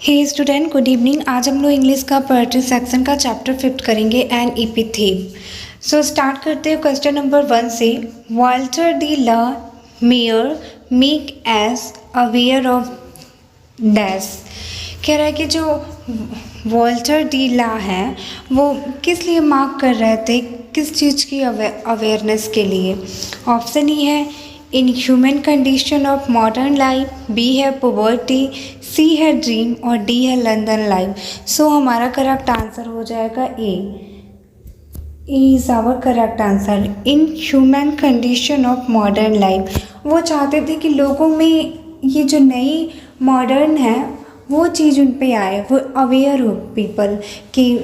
हे student, good evening. आज हम लोग इंग्लिश का पोएट्री सेक्शन का चैप्टर 5 करेंगे, एन एपिथेव। सो स्टार्ट करते हैं क्वेश्चन नंबर 1 से। Walter de la Mare make us aware of dash. कह रहा है कि जो वाल्टर डी ला है वो किस लिए मार्क कर रहे थे, किस चीज़ की अवेयरनेस के लिए। ऑप्शन ई है in human condition of modern life, B है पॉवर्टी, सी है ड्रीम और डी है लंदन लाइफ। सो हमारा करेक्ट आंसर हो जाएगा A is our correct answer. In human condition of modern life, वो चाहते थे कि लोगों में ये जो नई मॉडर्न है वो चीज़ उन पे आए, वो अवेयर हो पीपल कि।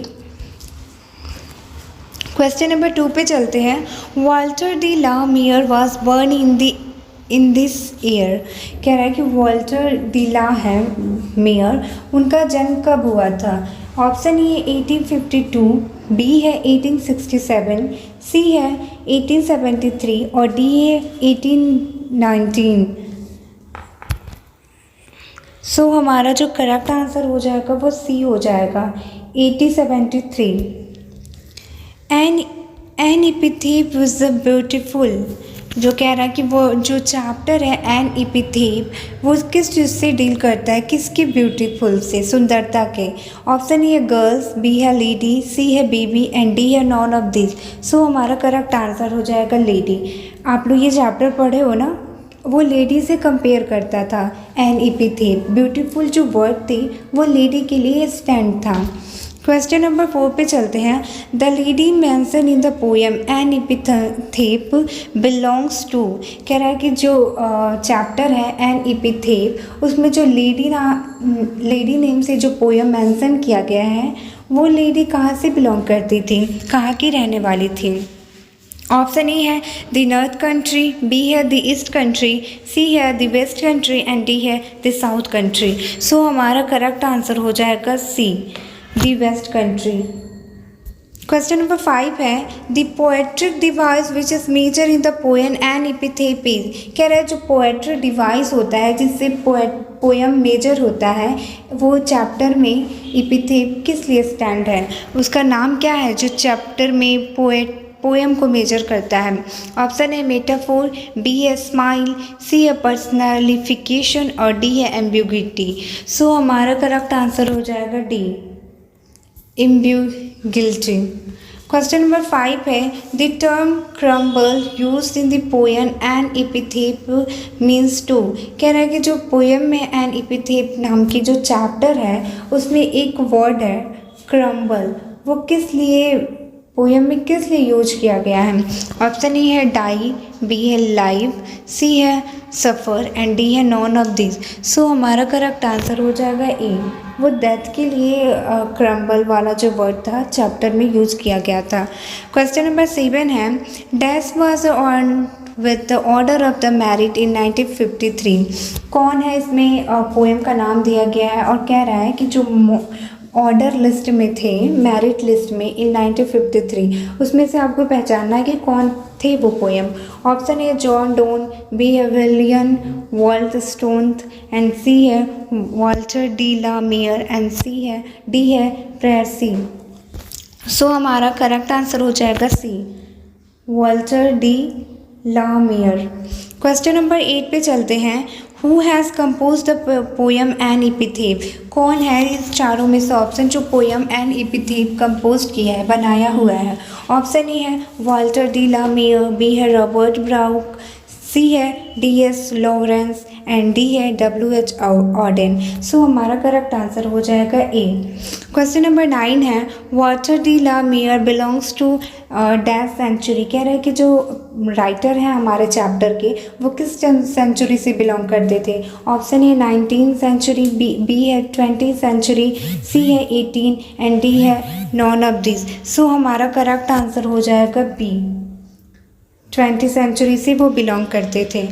क्वेश्चन नंबर 2 पे चलते हैं। Walter de la Mare was born in this year. कह रहा है कि वाल्टर डी ला है मेयर, उनका जन्म कब हुआ था। ऑप्शन ए 1852, बी है 1867, सी है 1873 और डी है 1819। सो हमारा जो करेक्ट आंसर हो जाएगा वो सी हो जाएगा 1873। An epithet was a beautiful. जो कह रहा है कि वो जो चैप्टर है एन एपिथेव वो किस चीज़ से डील करता है, किसके ब्यूटीफुल से, सुंदरता के। ऑप्शन ए है गर्ल्स, बी है लेडी, सी है बेबी एंड डी है नॉन ऑफ दिस। सो हमारा करेक्ट आंसर हो जाएगा लेडी। आप लोग ये चैप्टर पढ़े हो ना, वो लेडी से कंपेयर करता था एन एपिथेव। ब्यूटीफुल जो वर्ड थी वो लेडी के लिए स्टैंड था। क्वेश्चन नंबर 4 पे चलते हैं। The lady mentioned in the poem an epitaph belongs to. कह रहा है कि जो चैप्टर है एन एपिथेव उसमें जो लेडी नेम से जो पोएम मैंसन किया गया है वो लेडी कहाँ से बिलोंग करती थी, कहाँ की रहने वाली थी। ऑप्शन ए है द नॉर्थ कंट्री, बी है द ईस्ट कंट्री, सी है the west country and D है द साउथ कंट्री। सो हमारा करेक्ट आंसर हो जाएगा C the west country. Question number 5 है the poetic device which is major in the poem an epitaph is. कह रहा है जो पोएट्रिक डिवाइस होता है जिससे पोएम मेजर होता है वो चैप्टर में एपिथेव किस लिए स्टैंड है, उसका नाम क्या है जो चैप्टर में पोएम को मेजर करता है। ऑप्शन है मेटाफोर, बी है स्माइल, सी है पर्सनलिफिकेशन और डी है एम्बिग्विटी। सो हमारा करेक्ट आंसर हो जाएगा डी एम्बिग्विटी। क्वेश्चन नंबर 5 है the term crumble used in the poem an epitaph means to. कह रहा है कि जो पोएम में एन एपिथेव नाम की जो चैप्टर है उसमें एक वर्ड है क्रम्बल, वो किस लिए पोएम में किस लिए यूज किया गया है। ऑप्शन ए है डाई, बी है लाइव, सी है सफ़र एंड डी है नॉन ऑफ दिस। सो हमारा करेक्ट आंसर हो जाएगा ए, वो डेथ के लिए क्रम्बल वाला जो वर्ड था चैप्टर में यूज किया गया था। क्वेश्चन नंबर 7 है dash was on with the order of the merit in 1953। कौन है इसमें पोएम का नाम दिया गया है और कह रहा है कि जो ऑर्डर लिस्ट में थे, मेरिट लिस्ट में इन 1953, उसमें से आपको पहचानना है कि कौन थे वो poem. Option A John Donne, B है विलियम वर्ल्डस्टोन एंड सी है Walter de la Mare and D है प्रेयर्सी। सो हमारा करेक्ट आंसर हो जाएगा C Walter de la Mare. Question number 8 पे चलते हैं। Who has compose the poem an epitaph. कौन है इस चारों में से ऑप्शन जो पोएम एन एपिथेव कंपोज किया है, बनाया हुआ है। ऑप्शन ए है Walter de la Mare, B है रॉबर्ट ब्राउक, सी है D S Lawrence and D है WH ऑडेन। सो हमारा करेक्ट आंसर हो जाएगा ए। क्वेश्चन नंबर 9 है Walter de la Mare belongs to dash century. कह रहे हैं कि जो राइटर हैं हमारे चैप्टर के वो किस सेंचुरी से बिलोंग करते थे। Option A 19th century, B है 20th सेंचुरी, सी है 18 एंड डी है नॉन ऑफ दिस। सो हमारा करेक्ट आंसर हो जाएगा बी 20th सेंचुरी से वो बिलोंग करते थे।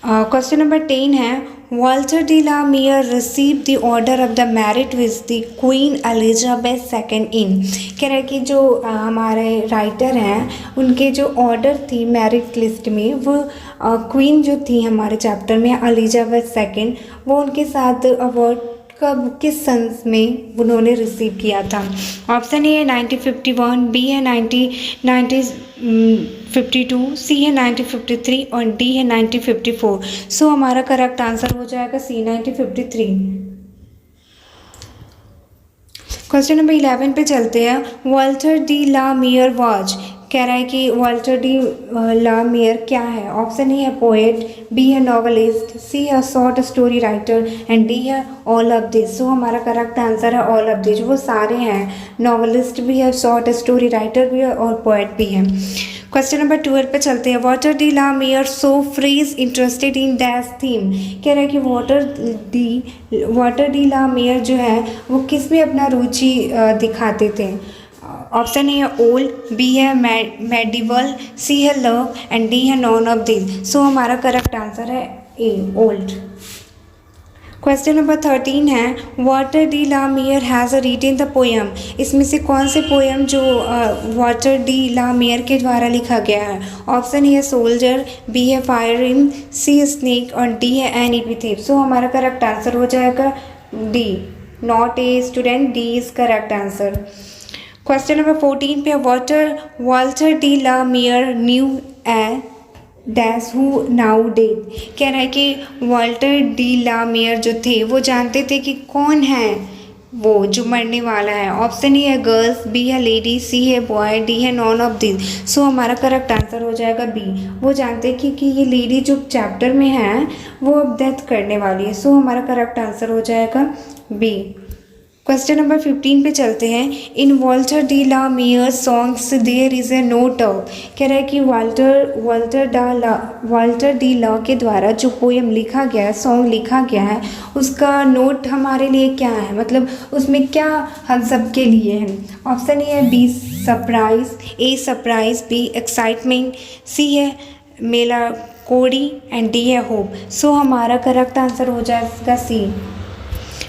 क्वेश्चन नंबर 10 है Walter de la Mare receive the order of the merit with the Queen Elizabeth II in. कह रहा है कि जो हमारे राइटर हैं उनके जो ऑर्डर थी मेरिट लिस्ट में वो क्वीन जो थी हमारे चैप्टर में एलिजाबेथ II, वो उनके साथ अवार्ड कब किस सन में उन्होंने रिसीव किया था। ऑप्शन ए है 1951, बी है 1952, सी है 1953 और डी है 1954। सो हमारा करेक्ट आंसर हो जाएगा सी 1953। क्वेश्चन नंबर 11 पे चलते हैं। Walter de la Mare was, कह रहा है कि वाल्टर डी ला मेयर क्या है। ऑप्शन ए है पोएट, बी है नॉवलिस्ट, सी है short story writer and D है ऑल ऑफ दिस। सो हमारा करेक्ट आंसर है ऑल ऑफ दिस। वो सारे हैं, नॉवलिस्ट भी है, शॉर्ट स्टोरी राइटर भी है और पोएट भी है। क्वेश्चन नंबर 12 पे चलते हैं। Walter de la Mare so freeze interested in dash theme, कह रहा है कि वाटर डी ला मेयर जो है वो किस में अपना रुचि दिखाते थे। ऑप्शन ए है ओल्ड, बी है मेडिवल, सी है लव एंड डी है नॉन ऑफ दिस। सो हमारा करेक्ट आंसर है ए ओल्ड। क्वेश्चन नंबर 13 है। Walter de la Mare has written the poem, इसमें से कौन से पोएम जो वाटर डी ला मेयर के द्वारा लिखा गया है। ऑप्शन ए है सोल्जर, बी है फायर इन, सी है स्नेक और डी है एन एपिथेप। सो हमारा करेक्ट आंसर हो जाएगा D, not a student, D is correct answer. Question number 14 पे Walter de la Mare knew a dash who now dead, कह रहा है कि वाल्टर डी ला मेयर जो थे वो जानते थे कि कौन है वो जो मरने वाला है। ऑप्शन ए है गर्ल्स, बी है लेडी, सी है बॉय, डी है नॉन ऑफ दिस। सो हमारा करेक्ट आंसर हो जाएगा बी। वो जानते कि ये लेडी जो चैप्टर में है वो अब डेथ करने वाली है। सो हमारा करेक्ट आंसर हो जाएगा बी। क्वेश्चन नंबर 15 पे चलते हैं। In Walter de la Mare songs there is a note of, कह रहा है कि वाल्टर डी ला के द्वारा जो पोएम लिखा गया है, सॉन्ग लिखा गया है, उसका नोट हमारे लिए क्या है, मतलब उसमें क्या हम सब के लिए है। ऑप्शन ए है B surprise, A surprise, B excitement, C है मेलाकोडी एंड डी है होप। सो हमारा करेक्ट आंसर हो जाएगा सी।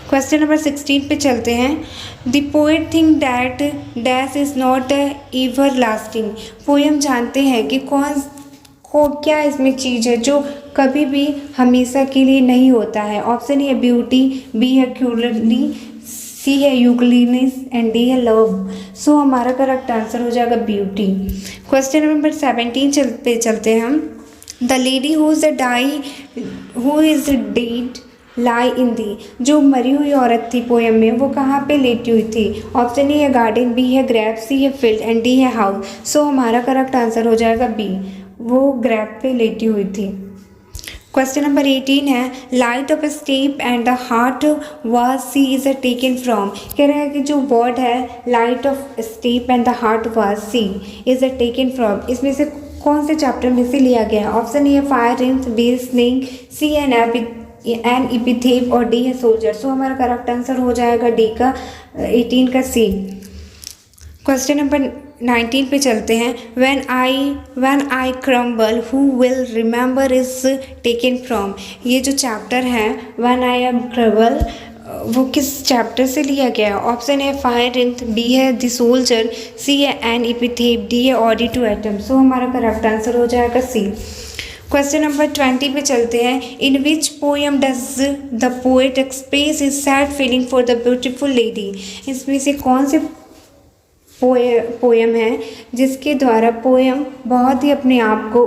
क्वेश्चन नंबर 16 पे चलते हैं। The poet think that dash is not ever lasting, poem जानते हैं कि क्या इसमें चीज़ है जो कभी भी हमेशा के लिए नहीं होता है। ऑप्शन ए है ब्यूटी, बी है क्यूरली, सी है यूगलिनेस एंड डी है लव। सो हमारा करेक्ट आंसर हो जाएगा ब्यूटी। क्वेश्चन नंबर 17 पे चलते हैं हम। The lady who is dead lie in the, जो मरी हुई औरत थी पोएम में वो कहाँ पे लेटी हुई थी। ऑप्शन ए है गार्डन, बी है ग्रैप, सी है फील्ड एंड डी है हाउस। सो हमारा करेक्ट आंसर हो जाएगा बी, वो ग्रैप पे लेटी हुई थी। क्वेश्चन नंबर 18 है। Light of step and the heart was sea is a taken from, कह रहे हैं कि जो वर्ड है light of step and the heart was sea is a taken from, इसमें से कौन से चैप्टर में से लिया गया है। ऑप्शन ए है fire rims, B snake, C an epithet और डी है सोल्जर। सो हमारा करेक्ट आंसर हो जाएगा डी का 18 का सी। क्वेश्चन नंबर 19 पे चलते हैं। When I crumble who will remember is taken from, ये जो चैप्टर है व्हेन आई एम क्रम्बल वो किस चैप्टर से लिया गया है। ऑप्शन है फायर रिंथ, बी है द सोल्जर, सी है एन एपिथेप, डी है ऑडी टू एटम। सो हमारा करेक्ट आंसर हो जाएगा सी। क्वेश्चन नंबर 20 पे चलते हैं। In which poem does the poet express his sad feeling for the beautiful lady, इसमें से कौन से पोएम है जिसके द्वारा पोएम बहुत ही अपने आप को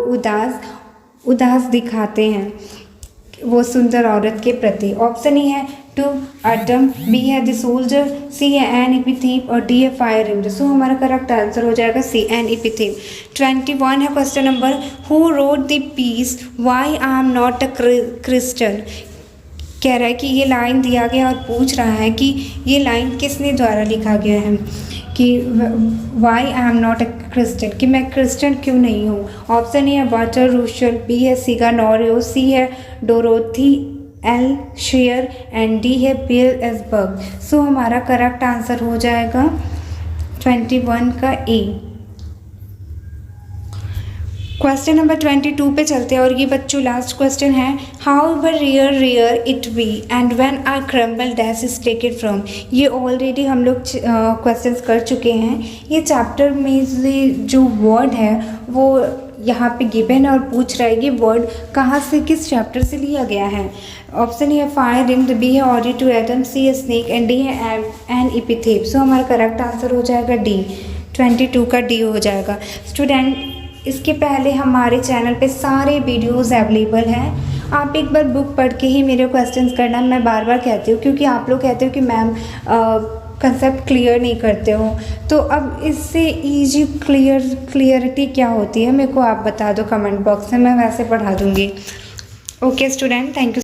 उदास दिखाते हैं वो सुंदर औरत के प्रति। ऑप्शन ए है टू एटम, बी है द सोल्जर, सी है एन एपिथेप और डी है फायर रिम्ड। सो हमारा करेक्ट आंसर हो जाएगा सी एन एपिथेप। 21 है question number. Who wrote the piece why I am not a Christian, कह रहा है कि ये लाइन दिया गया और पूछ रहा है कि ये लाइन किसने द्वारा लिखा गया है कि why I am not a Christian, कि मैं क्रिश्चियन क्यों नहीं हूँ। ऑप्शन ए है वाटर रूशल, बी है सीगा नोरियो, सी है Dorothy L share and D है पियर एस बर्ग। सो हमारा करेक्ट आंसर हो जाएगा 21 का ए। क्वेश्चन नंबर 22 पे चलते हैं और ये बच्चों लास्ट क्वेश्चन है। However rare it be and when are crumble dash is taken from. ये ऑलरेडी हम लोग क्वेश्चंस कर चुके हैं। ये चैप्टर में से जो वर्ड है वो यहाँ पे गिवन है और पूछ रहा है ये वर्ड कहाँ से, किस चैप्टर से लिया गया है। ऑप्शन ए है फायर रिंग, बी है ऑडी टू एटम, सी है स्नेक एंड डी है एन इपिथेप। सो हमारा करेक्ट आंसर हो जाएगा डी, 22 का डी हो जाएगा। स्टूडेंट इसके पहले हमारे चैनल पे सारे वीडियोस अवेलेबल हैं, आप एक बार बुक पढ़ के ही मेरे क्वेश्चंस करना। मैं बार बार कहती हूँ क्योंकि आप लोग कहते हो कि मैम कंसेप्ट क्लियर नहीं करते हो, तो अब इससे ईजी क्लियरिटी क्या होती है मेरे को आप बता दो कमेंट बॉक्स में, मैं वैसे पढ़ा दूँगी। Okay student, thank you.